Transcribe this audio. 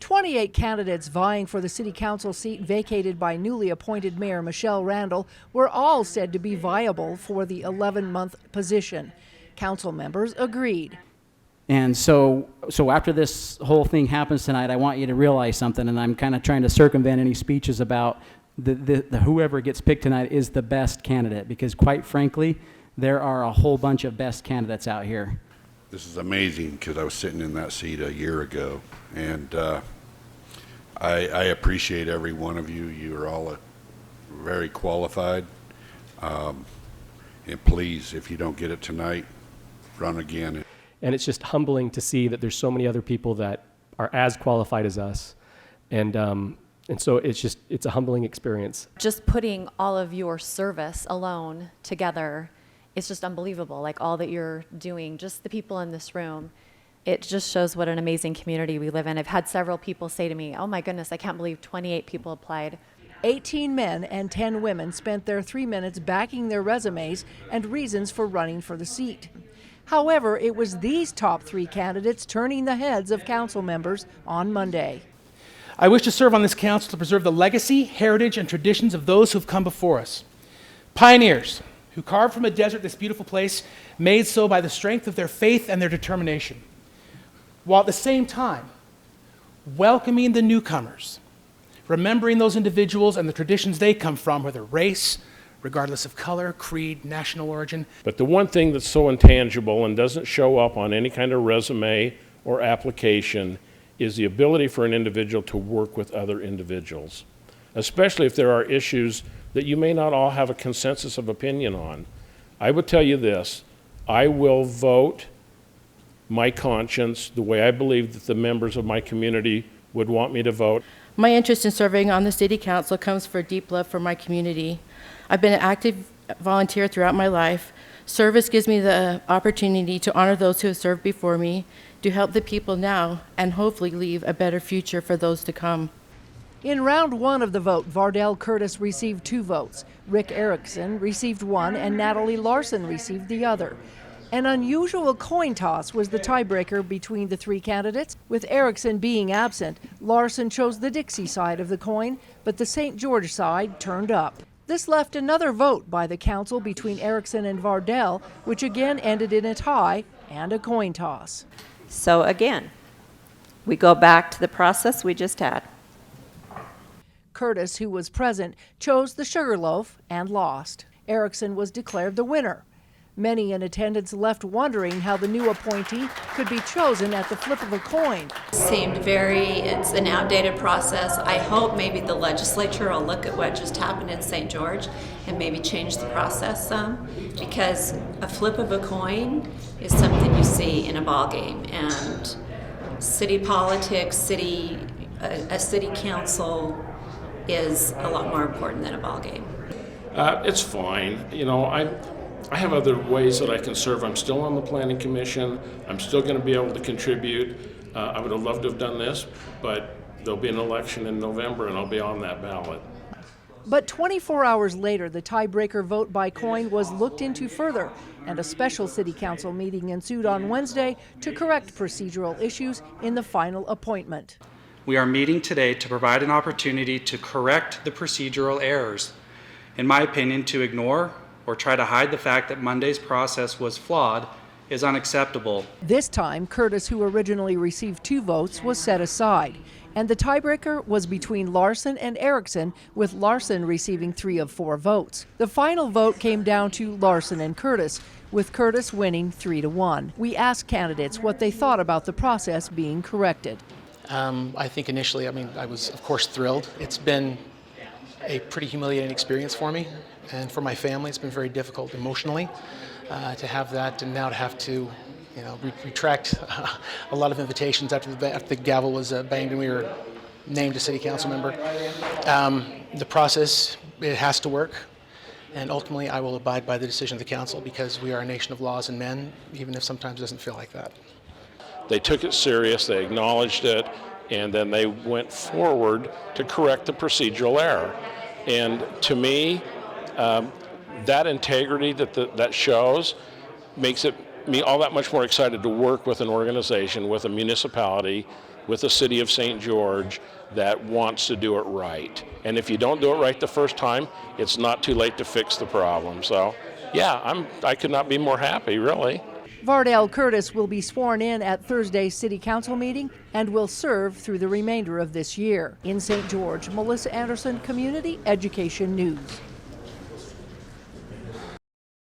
28 candidates vying for the city council seat vacated by newly appointed Mayor Michelle Randall were all said to be viable for the 11-month position. Council members agreed. And so after this whole thing happens tonight, I want you to realize something, and I'm kind of trying to circumvent any speeches about the whoever gets picked tonight is the best candidate, because quite frankly, there are a whole bunch of best candidates out here. This is amazing because I was sitting in that seat a year ago, and I appreciate every one of you. You are all very qualified, and please, if you don't get it tonight, run again. And it's just humbling to see that there's so many other people that are as qualified as us, and so it's a humbling experience. Just putting all of your service alone together, it's just unbelievable, like all that you're doing, just the people in this room. It just shows what an amazing community we live in. I've had several people say to me, oh my goodness, I can't believe 28 people applied. 18 men and 10 women spent their 3 minutes backing their resumes and reasons for running for the seat. However, it was these top 3 candidates turning the heads of council members on Monday. I wish to serve on this council to preserve the legacy, heritage, and traditions of those who have come before us. Pioneers who carved from a desert this beautiful place, made so by the strength of their faith and their determination, while at the same time welcoming the newcomers, remembering those individuals and the traditions they come from, whether race, regardless of color, creed, national origin. But the one thing that's so intangible and doesn't show up on any kind of resume or application is the ability for an individual to work with other individuals, especially if there are issues that you may not all have a consensus of opinion on. I would tell you this, I will vote my conscience the way I believe that the members of my community would want me to vote. My interest in serving on the city council comes from a deep love for my community. I've been an active volunteer throughout my life. Service gives me the opportunity to honor those who have served before me, to help the people now, and hopefully leave a better future for those to come. In round 1 of the vote, Vardell Curtis received 2 votes. Rick Erickson received 1 and Natalie Larson received the other. An unusual coin toss was the tiebreaker between the 3 candidates. With Erickson being absent, Larson chose the Dixie side of the coin, but the St. George side turned up. This left another vote by the council between Erickson and Vardell, which again ended in a tie and a coin toss. So again, we go back to the process we just had. Curtis, who was present, chose the Sugarloaf and lost. Erickson was declared the winner. Many in attendance left wondering how the new appointee could be chosen at the flip of a coin. It's an outdated process. I hope maybe the legislature will look at what just happened in St. George and maybe change the process some, because a flip of a coin is something you see in a ball game, and city politics, a city council is a lot more important than a ball game. It's fine. You know, I have other ways that I can serve. I'm still on the planning commission. I'm still going to be able to contribute. I would have loved to have done this, but there'll be an election in November and I'll be on that ballot. But 24 hours later, the tiebreaker vote by coin was looked into further, and a special city council meeting ensued on Wednesday to correct procedural issues in the final appointment. We are meeting today to provide an opportunity to correct the procedural errors. In my opinion, to ignore or try to hide the fact that Monday's process was flawed is unacceptable. This time, Curtis, who originally received 2 votes, was set aside, and the tiebreaker was between Larson and Erickson, with Larson receiving 3 of 4 votes. The final vote came down to Larson and Curtis, with Curtis winning 3-1. We asked candidates what they thought about the process being corrected. I think initially, I was of course thrilled. It's been a pretty humiliating experience for me, and for my family it's been very difficult emotionally to have that, and now to have to retract a lot of invitations after the gavel was banged and we were named a city council member. The process, it has to work, and ultimately I will abide by the decision of the council, because we are a nation of laws and men, even if sometimes it doesn't feel like that. They took it serious, they acknowledged it, and then they went forward to correct the procedural error. And to me, that integrity that shows makes me all that much more excited to work with an organization, with a municipality with the city of St. George that wants to do it right. And if you don't do it right the first time, it's not too late to fix the problem. So, yeah, I could not be more happy, really. Vardell Curtis will be sworn in at Thursday's City Council meeting and will serve through the remainder of this year. In St. George, Melissa Anderson, Community Education News.